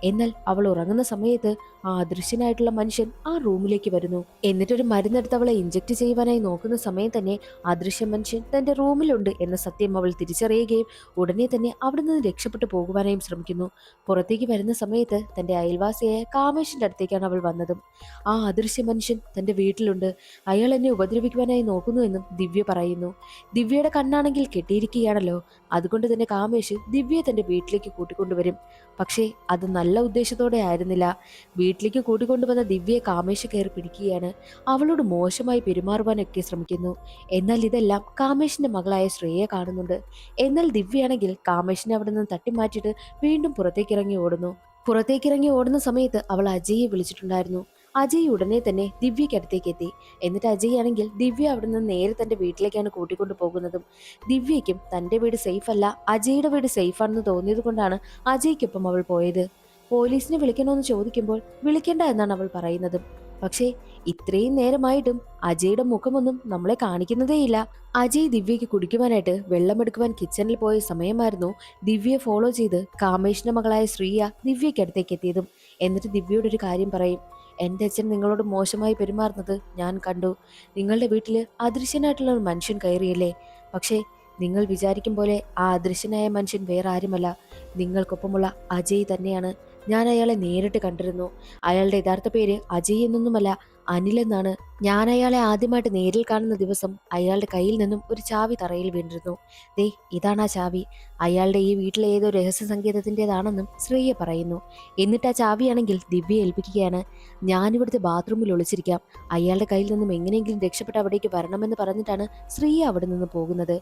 എന്നാൽ അവൾ ഉറങ്ങുന്ന സമയത്ത് ആ അദൃശ്യനായിട്ടുള്ള മനുഷ്യൻ ആ റൂമിലേക്ക് വരുന്നു. എന്നിട്ടൊരു മരുന്നെടുത്ത് അവളെ ഇഞ്ചക്ട് ചെയ്യുവാനായി നോക്കുന്ന സമയം തന്നെ അദൃശ്യ മനുഷ്യൻ തന്റെ റൂമിലുണ്ട് എന്ന സത്യം അവൾ തിരിച്ചറിയുകയും ഉടനെ തന്നെ അവിടെ നിന്ന് രക്ഷപ്പെട്ടു പോകുവാനായും ശ്രമിക്കുന്നു. പുറത്തേക്ക് വരുന്ന സമയത്ത് തന്റെ അയൽവാസിയായ കാമേഷിന്റെ അടുത്തേക്കാണ് അവൾ വന്നതും. ആ അദൃശ്യ മനുഷ്യൻ തന്റെ വീട്ടിലുണ്ട്, അയാൾ എന്നെ ഉപദ്രവിക്കുവാനായി നോക്കുന്നു എന്നും ദിവ്യ പറയുന്നു. ദിവ്യയുടെ കണ്ണാണെങ്കിൽ കെട്ടിയിരിക്കുകയാണല്ലോ, അതുകൊണ്ട് തന്നെ കാമേഷ് ദിവ്യയെ തന്റെ വീട്ടിലേക്ക് കൂട്ടിക്കൊണ്ടുവരും. പക്ഷേ അത് നല്ല ഉദ്ദേശത്തോടെ ആയിരുന്നില്ല. വീട്ടിലേക്ക് കൂട്ടിക്കൊണ്ടുവന്ന ദിവ്യയെ കാമേഷ് കയറി പിടിക്കുകയാണ്. അവളോട് മോശമായി പെരുമാറുവാനൊക്കെ ശ്രമിക്കുന്നു. എന്നാൽ ഇതെല്ലാം കാമേഷിന്റെ മകളായ ശ്രേയ കാണുന്നുണ്ട്. എന്നാൽ ദിവ്യയാണെങ്കിൽ കാമേഷിനെ അവിടെ നിന്ന് തട്ടിമാറ്റിയിട്ട് വീണ്ടും പുറത്തേക്കിറങ്ങി ഓടുന്ന സമയത്ത് അവൾ അജയെ വിളിച്ചിട്ടുണ്ടായിരുന്നു. അജയ് ഉടനെ തന്നെ ദിവ്യയ്ക്ക് അടുത്തേക്ക് എത്തി. എന്നിട്ട് അജയ് ആണെങ്കിൽ ദിവ്യ അവിടെ നിന്ന് നേരെ തന്റെ വീട്ടിലേക്കാണ് കൂട്ടിക്കൊണ്ടു പോകുന്നതും. ദിവ്യയ്ക്കും തന്റെ വീട് സേഫ് അല്ല, അജയുടെ വീട് സേഫ് ആണെന്ന് തോന്നിയത് കൊണ്ടാണ് അജയ്ക്കൊപ്പം അവൾ പോയത്. പോലീസിനെ വിളിക്കണമെന്ന് ചോദിക്കുമ്പോൾ വിളിക്കേണ്ട എന്നാണ് അവൾ പറയുന്നത്. പക്ഷേ ഇത്രയും നേരമായിട്ടും അജയുടെ മുഖമൊന്നും നമ്മളെ കാണിക്കുന്നതേയില്ല. അജയ് ദിവ്യയ്ക്ക് കുടിക്കുവാനായിട്ട് വെള്ളമെടുക്കുവാൻ കിച്ചണിൽ പോയ സമയമായിരുന്നു ദിവ്യയെ ഫോളോ ചെയ്ത് കാമേഷിന്റെ മകളായ ശ്രീയ ദിവ്യയ്ക്ക് അടുത്തേക്ക് എത്തിയതും. എന്നിട്ട് ദിവ്യയുടെ ഒരു കാര്യം പറയും. എൻ്റെ അച്ഛൻ നിങ്ങളോട് മോശമായി പെരുമാറുന്നത് ഞാൻ കണ്ടു. നിങ്ങളുടെ വീട്ടിൽ അദൃശ്യനായിട്ടുള്ള ഒരു മനുഷ്യൻ കയറിയല്ലേ? പക്ഷേ നിങ്ങൾ വിചാരിക്കും പോലെ ആ അദൃശ്യനായ മനുഷ്യൻ വേറെ ആരുമല്ല, നിങ്ങൾക്കൊപ്പമുള്ള അജയ് തന്നെയാണ്. ഞാൻ അയാളെ നേരിട്ട് കണ്ടിരുന്നു. അയാളുടെ യഥാർത്ഥ പേര് അജയ് എന്നൊന്നുമല്ല, അനിൽ എന്നാണ്. ഞാൻ അയാളെ ആദ്യമായിട്ട് നേരിൽ കാണുന്ന ദിവസം അയാളുടെ കയ്യിൽ നിന്നും ഒരു ചാവി തറയിൽ വീണിരുന്നു. ദേ ഇതാണ് ആ ചാവി. അയാളുടെ ഈ വീട്ടിലെ ഏതോ രഹസ്യ സങ്കേതത്തിൻ്റെതാണെന്നും ശ്രേയ പറയുന്നു. എന്നിട്ട് ആ ചാവിയാണെങ്കിൽ ദിവ്യയെ ഏൽപ്പിക്കുകയാണ്. ഞാനിവിടുത്തെ ബാത്റൂമിൽ ഒളിച്ചിരിക്കാം, അയാളുടെ കയ്യിൽ നിന്നും എങ്ങനെയെങ്കിലും രക്ഷപ്പെട്ട് അവിടേക്ക് വരണമെന്ന് പറഞ്ഞിട്ടാണ് ശ്രീയ അവിടെ നിന്ന് പോകുന്നത്.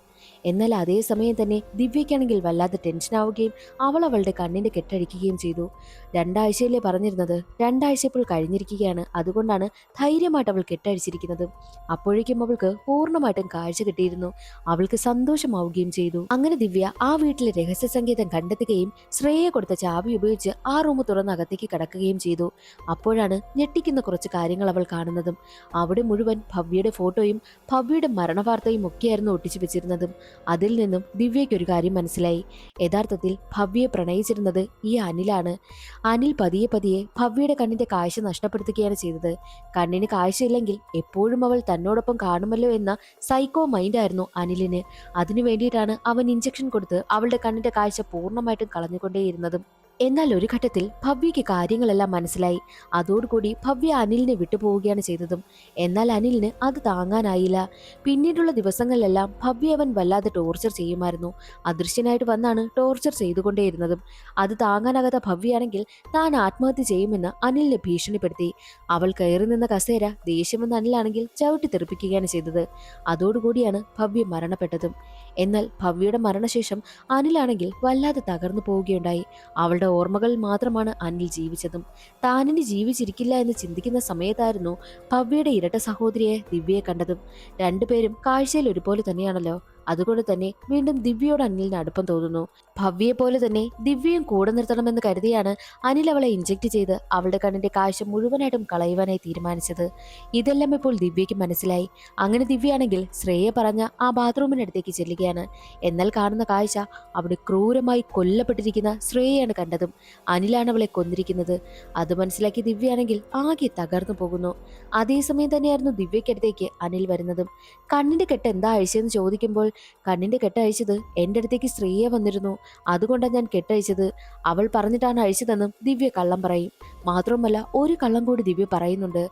എന്നാൽ അതേ സമയം തന്നെ ദിവ്യയ്ക്കാണെങ്കിൽ വല്ലാതെ ടെൻഷനാവുകയും അവൾ അവളുടെ കണ്ണിന്റെ കെട്ടഴിക്കുകയും ചെയ്തു. 2 ആഴ്ചയിലേ പറഞ്ഞിരുന്നത്, 2 ആഴ്ച ഇപ്പോൾ കഴിഞ്ഞിരിക്കുകയാണ്. അതുകൊണ്ടാണ് ധൈര്യമായിട്ട് അവൾ കെട്ടഴിച്ചിരിക്കുന്നത്. അപ്പോഴേക്കും അവൾക്ക് പൂർണ്ണമായിട്ടും കാഴ്ച കിട്ടിയിരുന്നു. അവൾക്ക് സന്തോഷമാവുകയും ചെയ്തു. അങ്ങനെ ദിവ്യ ആ വീട്ടിലെ രഹസ്യ സങ്കേതം കണ്ടെത്തുകയും ശ്രേയ കൊടുത്ത ചാവി ഉപയോഗിച്ച് ആ റൂം തുറന്ന് അകത്തേക്ക് കടക്കുകയും ചെയ്തു. അപ്പോഴാണ് ഞെട്ടിക്കുന്ന കുറച്ച് കാര്യങ്ങൾ അവൾ കാണുന്നതും. അവിടെ മുഴുവൻ ഭവ്യയുടെ ഫോട്ടോയും ഭവ്യയുടെ മരണവാർത്തയും ഒക്കെയായിരുന്നു ഒട്ടിച്ചു വെച്ചിരുന്നതും. അതിൽ നിന്നും ദിവ്യയ്ക്ക് ഒരു കാര്യം മനസ്സിലായി. യഥാർത്ഥത്തിൽ ഭവ്യയെ പ്രണയിച്ചിരുന്നത് ഈ അനിലാണ്. അനിൽ പതിയെ പതിയെ ഭവ്യയുടെ കണ്ണിന്റെ കാഴ്ച നഷ്ടപ്പെടുത്തുകയാണ് ചെയ്തത്. കണ്ണിന് കാഴ്ചയില്ലെങ്കിൽ എപ്പോഴും അവൾ തന്നോടൊപ്പം കാണുമല്ലോ എന്ന സൈക്കോ മൈൻഡായിരുന്നു അനിലിന്. അതിനു വേണ്ടിയിട്ടാണ് അവൻ ഇഞ്ചക്ഷൻ കൊടുത്ത് അവളുടെ കണ്ണിന്റെ കാഴ്ച പൂർണ്ണമായിട്ടും കളഞ്ഞുകൊണ്ടേയിരുന്നതും. എന്നാൽ ഒരു ഘട്ടത്തിൽ ഭവ്യയ്ക്ക് കാര്യങ്ങളെല്ലാം മനസ്സിലായി. അതോടുകൂടി ഭവ്യ അനിലിനെ വിട്ടുപോവുകയാണ് ചെയ്തതും. എന്നാൽ അനിലിന് അത് താങ്ങാനായില്ല. പിന്നീടുള്ള ദിവസങ്ങളിലെല്ലാം ഭവ്യ അവൻ വല്ലാതെ ടോർച്ചർ ചെയ്യുമായിരുന്നു. അദൃശ്യനായിട്ട് വന്നാണ് ടോർച്ചർ ചെയ്തുകൊണ്ടേയിരുന്നതും. അത് താങ്ങാനാകാത്ത ഭവ്യയാണെങ്കിൽ താൻ ആത്മഹത്യ ചെയ്യുമെന്ന് അനിലിനെ ഭീഷണിപ്പെടുത്തി. അവൾ കയറി നിന്ന കസേര ദേഷ്യമെന്ന് അനിലാണെങ്കിൽ ചവിട്ടി തെറിപ്പിക്കുകയാണ് ചെയ്തത്. അതോടുകൂടിയാണ് ഭവ്യ മരണപ്പെട്ടതും. എന്നാൽ ഭവ്യയുടെ മരണശേഷം അനിലാണെങ്കിൽ വല്ലാതെ തകർന്നു പോവുകയുണ്ടായി. അവളുടെ ഓർമ്മകളിൽ മാത്രമാണ് അനിൽ ജീവിച്ചതും. താനിനി ജീവിച്ചിരിക്കില്ല എന്ന് ചിന്തിക്കുന്ന സമയത്തായിരുന്നു ഭവ്യയുടെ ഇരട്ട സഹോദരിയെ ദിവ്യയെ കണ്ടതും. രണ്ടുപേരും കാഴ്ചയിൽ ഒരുപോലെ തന്നെയാണല്ലോ. അതുകൊണ്ട് തന്നെ വീണ്ടും ദിവ്യയോട് അനിലിന് അടുപ്പം തോന്നുന്നു. ഭവ്യയെ പോലെ തന്നെ ദിവ്യയും കൂടെ നിർത്തണമെന്ന് കരുതിയാണ് അനിൽ അവളെ ഇഞ്ചക്ട് ചെയ്ത് അവളുടെ കണ്ണിന്റെ കാഴ്ച മുഴുവനായിട്ടും കളയുവാനായി തീരുമാനിച്ചത്. ഇതെല്ലാം ഇപ്പോൾ ദിവ്യയ്ക്ക് മനസ്സിലായി. അങ്ങനെ ദിവ്യയാണെങ്കിൽ ശ്രേയ പറഞ്ഞ ആ ബാത്റൂമിനടുത്തേക്ക് ചെല്ലുകയാണ്. എന്നാൽ കാണുന്ന കാഴ്ച അവിടെ ക്രൂരമായി കൊല്ലപ്പെട്ടിരിക്കുന്ന ശ്രേയയാണ് കണ്ടതും. അനിലാണ് അവളെ കൊന്നിരിക്കുന്നത്. അത് മനസ്സിലാക്കി ദിവ്യയാണെങ്കിൽ ആകെ തകർന്നു പോകുന്നു. അതേസമയം തന്നെയായിരുന്നു ദിവ്യയ്ക്കടുത്തേക്ക് അനിൽ വരുന്നതും. കണ്ണിന്റെ കെട്ട് എന്താ അഴിച്ചതെന്ന് ചോദിക്കുമ്പോൾ, കണ്ണിന്റെ കെട്ടഴിച്ചത് എൻ്റെ അടുത്തേക്ക് സ്ത്രീയെ വന്നിരുന്നു, അതുകൊണ്ടാണ് ഞാൻ കെട്ടഴിച്ചത്, അവൾ പറഞ്ഞിട്ടാണ് അഴിച്ചതെന്നും ദിവ്യ കള്ളം പറയും. മാത്രമല്ല ഒരു കള്ളം കൂടി ദിവ്യ പറയുന്നുണ്ട്.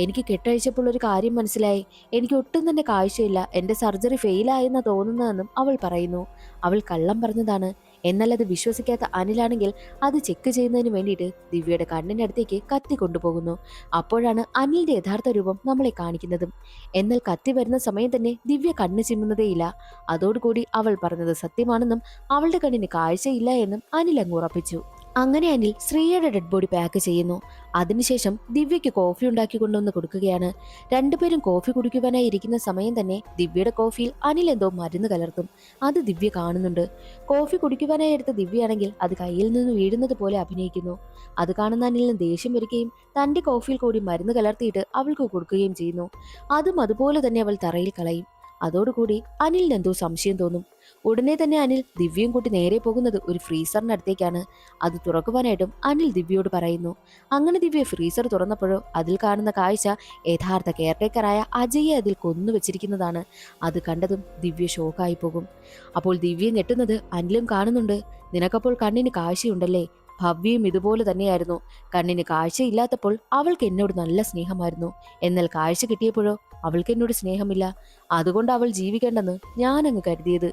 എനിക്ക് കെട്ടഴിച്ചപ്പോൾ ഒരു കാര്യം മനസ്സിലായി, എനിക്ക് ഒട്ടും തന്നെ കാഴ്ചയില്ല, എൻ്റെ സർജറി ഫെയിലായെന്ന് തോന്നുന്നതെന്നും അവൾ പറയുന്നു. അവൾ കള്ളം പറഞ്ഞതാണ്. എന്നാൽ അത് വിശ്വസിക്കാത്ത അനിലാണെങ്കിൽ അത് ചെക്ക് ചെയ്യുന്നതിന് വേണ്ടിയിട്ട് ദിവ്യയുടെ കണ്ണിനടുത്തേക്ക് കത്തി കൊണ്ടുപോകുന്നു. അപ്പോഴാണ് അനിലിന്റെ യഥാർത്ഥ രൂപം നമ്മളെ കാണിക്കുന്നതും. എന്നാൽ കത്തി വരുന്ന സമയം തന്നെ ദിവ്യ കണ്ണ് ചിമ്മുന്നതേയില്ല. അതോടുകൂടി അവൾ പറഞ്ഞത് സത്യമാണെന്നും അവളുടെ കണ്ണിന് കാഴ്ചയില്ല എന്നും അനിൽ അങ്ങ് ഉറപ്പിച്ചു. അങ്ങനെ അനിൽ ശ്രീയുടെ ഡെഡ് ബോഡി പാക്ക് ചെയ്യുന്നു. അതിനുശേഷം ദിവ്യയ്ക്ക് കോഫി ഉണ്ടാക്കി കൊണ്ടുവന്ന് കൊടുക്കുകയാണ്. രണ്ടുപേരും കോഫി കുടിക്കുവാനായി ഇരിക്കുന്ന സമയം തന്നെ ദിവ്യയുടെ കോഫിയിൽ അനിൽ എന്തോ മരുന്ന് കലർത്തും. അത് ദിവ്യ കാണുന്നുണ്ട്. കോഫി കുടിക്കുവാനായി എടുത്ത ദിവ്യയാണെങ്കിൽ അത് കയ്യിൽ നിന്ന് വീഴുന്നത് പോലെ അഭിനയിക്കുന്നു. അത് കാണുന്ന അനിലിന് ദേഷ്യം വരികയും തന്റെ കോഫിയിൽ കൂടി മരുന്ന് കലർത്തിയിട്ട് അവൾക്ക് കൊടുക്കുകയും ചെയ്യുന്നു. അതും അതുപോലെ തന്നെ അവൾ തറയിൽ കളയും. അതോടുകൂടി അനിലിന് എന്തോ സംശയം തോന്നും. ഉടനെ തന്നെ അനിൽ ദിവ്യയും കൂട്ടി നേരെ പോകുന്നത് ഒരു ഫ്രീസറിനടുത്തേക്കാണ്. അത് തുറക്കുവാനായിട്ടും അനിൽ ദിവ്യയോട് പറയുന്നു. അങ്ങനെ ദിവ്യ ഫ്രീസർ തുറന്നപ്പോഴോ അതിൽ കാണുന്ന കാഴ്ച യഥാർത്ഥ കെയർടേക്കറായ അജയെ അതിൽ കൊന്നുവച്ചിരിക്കുന്നതാണ്. അത് കണ്ടതും ദിവ്യ ഷോക്കായി പോകും. അപ്പോൾ ദിവ്യ ഞെട്ടുന്നത് അനിലും കാണുന്നുണ്ട്. നിനക്കപ്പോൾ കണ്ണിന് കാഴ്ചയുണ്ടല്ലേ? ഭവ്യയും ഇതുപോലെ തന്നെയായിരുന്നു. കണ്ണിന് കാഴ്ചയില്ലാത്തപ്പോൾ അവൾക്ക് എന്നോട് നല്ല സ്നേഹമായിരുന്നു. എന്നാൽ കാഴ്ച കിട്ടിയപ്പോഴോ അവൾക്ക് എന്നോട് സ്നേഹമില്ല. അതുകൊണ്ട് അവൾ ജീവിക്കേണ്ടെന്ന് ഞാനങ്ങ് കരുതിയത്.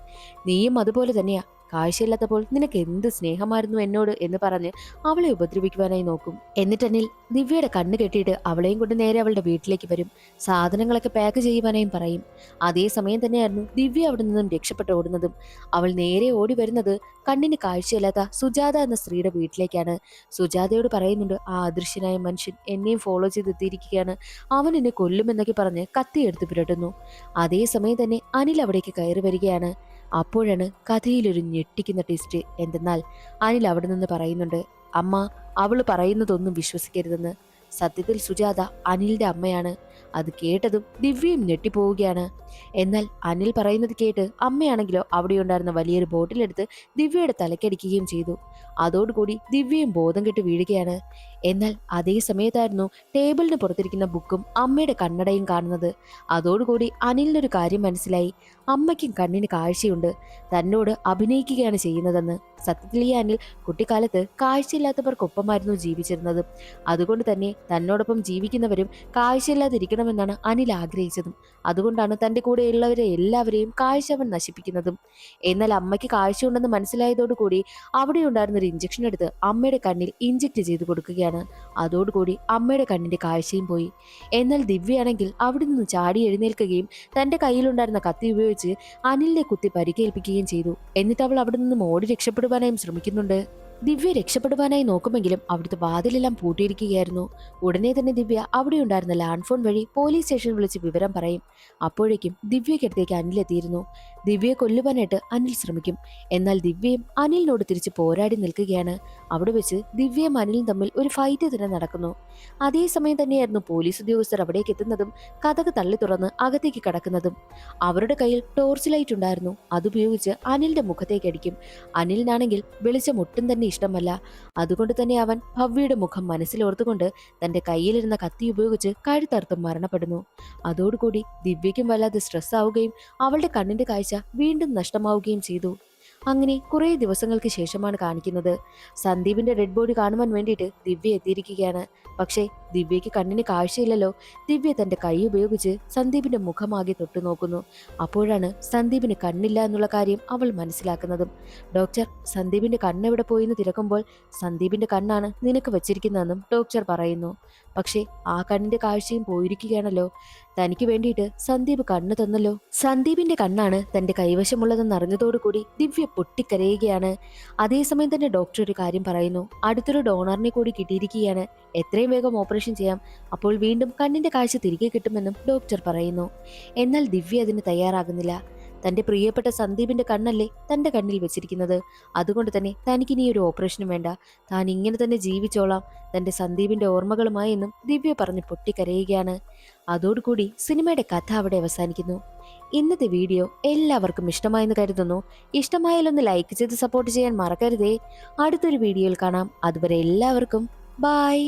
നീയും അതുപോലെ തന്നെയാ. കാഴ്ചയില്ലാത്തപ്പോൾ നിനക്ക് എന്ത് സ്നേഹമായിരുന്നു എന്നോട് എന്ന് പറഞ്ഞ് അവളെ ഉപദ്രവിക്കുവാനായി നോക്കും. എന്നിട്ടനിൽ ദിവ്യയുടെ കണ്ണ് കെട്ടിയിട്ട് അവളെയും കൊണ്ട് നേരെ അവളുടെ വീട്ടിലേക്ക് വരും. സാധനങ്ങളൊക്കെ പാക്ക് ചെയ്യുവാനായും പറയും. അതേ സമയം തന്നെയായിരുന്നു ദിവ്യ അവിടെ നിന്നും രക്ഷപ്പെട്ട് ഓടുന്നതും. അവൾ നേരെ ഓടി വരുന്നത് കണ്ണിന് കാഴ്ചയില്ലാത്ത സുജാത എന്ന സ്ത്രീയുടെ വീട്ടിലേക്കാണ്. സുജാതയോട് പറയുന്നുണ്ട്, ആ അദൃശ്യനായ മനുഷ്യൻ എന്നെയും ഫോളോ ചെയ്തെത്തിയിരിക്കുകയാണ്. അവൻ എന്നെ കൊല്ലുമെന്നൊക്കെ പറഞ്ഞ് കത്തിയെടുത്ത് പുരട്ടുന്നു. അതേ സമയം തന്നെ അനിൽ അവിടേക്ക് കയറി വരികയാണ്. അപ്പോഴാണ് കഥയിലൊരു ഞെട്ടിക്കുന്ന ട്വിസ്റ്റ്. എന്തെന്നാൽ അനിൽ അവിടെ നിന്ന് പറയുന്നുണ്ട്, അമ്മ, അവള് പറയുന്നതൊന്നും വിശ്വസിക്കരുതെന്ന്. സത്യത്തിൽ സുജാത അനിലിന്റെ അമ്മയാണ്. അത് കേട്ടതും ദിവ്യയും ഞെട്ടിപ്പോവുകയാണ്. എന്നാൽ അനിൽ പറയുന്നത് കേട്ട് അമ്മയാണെങ്കിലോ അവിടെ ഉണ്ടായിരുന്ന വലിയൊരു ബോട്ടിലെടുത്ത് ദിവ്യയുടെ തലക്കടിക്കുകയും ചെയ്തു. അതോടുകൂടി ദിവ്യയും ബോധം കെട്ട് വീഴുകയാണ്. എന്നാൽ അതേ സമയത്തായിരുന്നു ടേബിളിന് പുറത്തിരിക്കുന്ന ബുക്കും അമ്മയുടെ കണ്ണടയും കാണുന്നത്. അതോടുകൂടി അനിലിനൊരു കാര്യം മനസ്സിലായി. അമ്മയ്ക്കും കണ്ണിന് കാഴ്ചയുണ്ട്. തന്നോട് അഭിനയിക്കുകയാണ് ചെയ്യുന്നതെന്ന്. സത്യത്തിൽ ഈ അനിൽ കുട്ടിക്കാലത്ത് കാഴ്ചയില്ലാത്തവർക്കൊപ്പമായിരുന്നു ജീവിച്ചിരുന്നത്. അതുകൊണ്ട് തന്നെ തന്നോടൊപ്പം ജീവിക്കുന്നവരും കാഴ്ചയില്ലാതിരിക്കണമെന്നാണ് അനിൽ ആഗ്രഹിച്ചതും. അതുകൊണ്ടാണ് തന്റെ കൂടെയുള്ളവരെ എല്ലാവരെയും കാഴ്ച അവൻ നശിപ്പിക്കുന്നതും. എന്നാൽ അമ്മയ്ക്ക് കാഴ്ചയുണ്ടെന്ന് മനസ്സിലായതോടുകൂടി അവിടെ ഉണ്ടായിരുന്ന ഒരു ഇഞ്ചക്ഷൻ എടുത്ത് അമ്മയുടെ കണ്ണിൽ ഇഞ്ചക്ട് ചെയ്ത് കൊടുക്കുകയാണ്. അതോടുകൂടി അമ്മയുടെ കണ്ണിന്റെ കാഴ്ചയും പോയി. എന്നാൽ ദിവ്യയാണെങ്കിൽ അവിടെ നിന്ന് ചാടി എഴുന്നേൽക്കുകയും തന്റെ കയ്യിലുണ്ടായിരുന്ന കത്തി ഉപയോഗിച്ച് അനിലിനെ കുത്തി പരിക്കേൽപ്പിക്കുകയും ചെയ്തു. എന്നിട്ട് അവൾ അവിടെ നിന്നും ഓടി രക്ഷപ്പെടുവാനായും ശ്രമിക്കുന്നുണ്ട്. ദിവ്യ രക്ഷപ്പെടുവാനായി നോക്കുമെങ്കിലും അവിടുത്തെ വാതിലെല്ലാം പൂട്ടിയിരിക്കുകയായിരുന്നു. ഉടനെ തന്നെ ദിവ്യ അവിടെ ഉണ്ടായിരുന്ന ലാൻഡ് ഫോൺ വഴി പോലീസ് സ്റ്റേഷനിൽ വിളിച്ച് വിവരം പറയും. അപ്പോഴേക്കും ദിവ്യക്കടുത്തേക്ക് അനിൽ എത്തിയിരുന്നു. ദിവ്യയെ കൊല്ലുവാനായിട്ട് അനിൽ ശ്രമിക്കും. എന്നാൽ ദിവ്യയും അനിലിനോട് തിരിച്ച് പോരാടി നിൽക്കുകയാണ്. അവിടെ വെച്ച് ദിവ്യയും അനിലും തമ്മിൽ ഒരു ഫൈറ്റ് തന്നെ നടക്കുന്നു. അതേസമയം തന്നെയായിരുന്നു പോലീസ് ഉദ്യോഗസ്ഥർ അവിടേക്ക് എത്തുന്നതും കതക് തള്ളി തുറന്ന് അകത്തേക്ക് കടക്കുന്നതും. അവരുടെ കയ്യിൽ ടോർച്ച് ലൈറ്റ് ഉണ്ടായിരുന്നു. അതുപയോഗിച്ച് അനിലിന്റെ മുഖത്തേക്ക് അടിക്കും. അനിലിനാണെങ്കിൽ വെളിച്ചം ഒട്ടും തന്നെ ഇഷ്ടമല്ല. അതുകൊണ്ട് തന്നെ അവൻ ഭവ്യയുടെ മുഖം മനസ്സിലോർത്തുകൊണ്ട് തന്റെ കയ്യിലിരുന്ന കത്തി ഉപയോഗിച്ച് കഴുത്തറുത്ത് മരണപ്പെടുന്നു. അതോടുകൂടി ദിവ്യയ്ക്കും വല്ലാതെ സ്ട്രെസ് ആവുകയും അവളുടെ കണ്ണിന്റെ കാഴ്ച വീണ്ടും നഷ്ടമാവുകയും ചെയ്തു. അങ്ങനെ കുറെ ദിവസങ്ങൾക്ക് ശേഷമാണ് കാണിക്കുന്നത്. സന്ദീപിന്റെ ഡെഡ് ബോഡി കാണുവാൻ വേണ്ടിയിട്ട് ദിവ്യ എത്തിയിരിക്കുകയാണ്. പക്ഷേ ദിവ്യയ്ക്ക് കണ്ണിന് കാഴ്ചയില്ലല്ലോ. ദിവ്യ തന്റെ കൈ ഉപയോഗിച്ച് സന്ദീപിന്റെ മുഖമാകെ തൊട്ടു നോക്കുന്നു. അപ്പോഴാണ് സന്ദീപിന് കണ്ണില്ല എന്നുള്ള കാര്യം അവൾ മനസ്സിലാക്കുന്നതും. ഡോക്ടർ, സന്ദീപിന്റെ കണ്ണെവിടെ പോയിന്ന് തിരക്കുമ്പോൾ സന്ദീപിന്റെ കണ്ണാണ് നിനക്ക് വെച്ചിരിക്കുന്നതെന്നും ഡോക്ടർ പറയുന്നു. പക്ഷേ ആ കണ്ണിന്റെ കാഴ്ചയും പോയിരിക്കുകയാണല്ലോ. തനിക്ക് വേണ്ടിയിട്ട് സന്ദീപ് കണ്ണ് തന്നല്ലോ. സന്ദീപിന്റെ കണ്ണാണ് തന്റെ കൈവശമുള്ളതെന്ന് അറിഞ്ഞതോടുകൂടി ദിവ്യ പൊട്ടിക്കരയുകയാണ്. അതേസമയം തന്നെ ഡോക്ടർ ഒരു കാര്യം പറയുന്നു, അടുത്തൊരു ഡോണറിനെ കൂടി കിട്ടിയിരിക്കുകയാണ്. എത്രയും വേഗം ഓപ്പറേഷൻ ചെയ്യാം. അപ്പോൾ വീണ്ടും കണ്ണിന്റെ കാഴ്ച തിരികെ കിട്ടുമെന്നും ഡോക്ടർ പറയുന്നു. എന്നാൽ ദിവ്യ അതിന് തയ്യാറാകുന്നില്ല. തന്റെ പ്രിയപ്പെട്ട സന്ദീപിന്റെ കണ്ണല്ലേ തന്റെ കണ്ണിൽ വെച്ചിരിക്കുന്നത്. അതുകൊണ്ട് തന്നെ തനിക്കിനി ഒരു ഓപ്പറേഷനും വേണ്ട. താൻ ഇങ്ങനെ തന്നെ ജീവിച്ചോളാം തന്റെ സന്ദീപിന്റെ ഓർമ്മകളുമായി എന്നും ദിവ്യ പറഞ്ഞ് പൊട്ടിക്കരയുകയാണ്. അതോടുകൂടി സിനിമയുടെ കഥ അവിടെ അവസാനിക്കുന്നു. ഇന്നത്തെ വീഡിയോ എല്ലാവർക്കും ഇഷ്ടമായെന്ന് കരുതുന്നു. ഇഷ്ടമായാലൊന്ന് ലൈക്ക് ചെയ്ത് സപ്പോർട്ട് ചെയ്യാൻ മറക്കരുതേ. അടുത്തൊരു വീഡിയോയിൽ കാണാം. അതുവരെ എല്ലാവർക്കും ബൈ.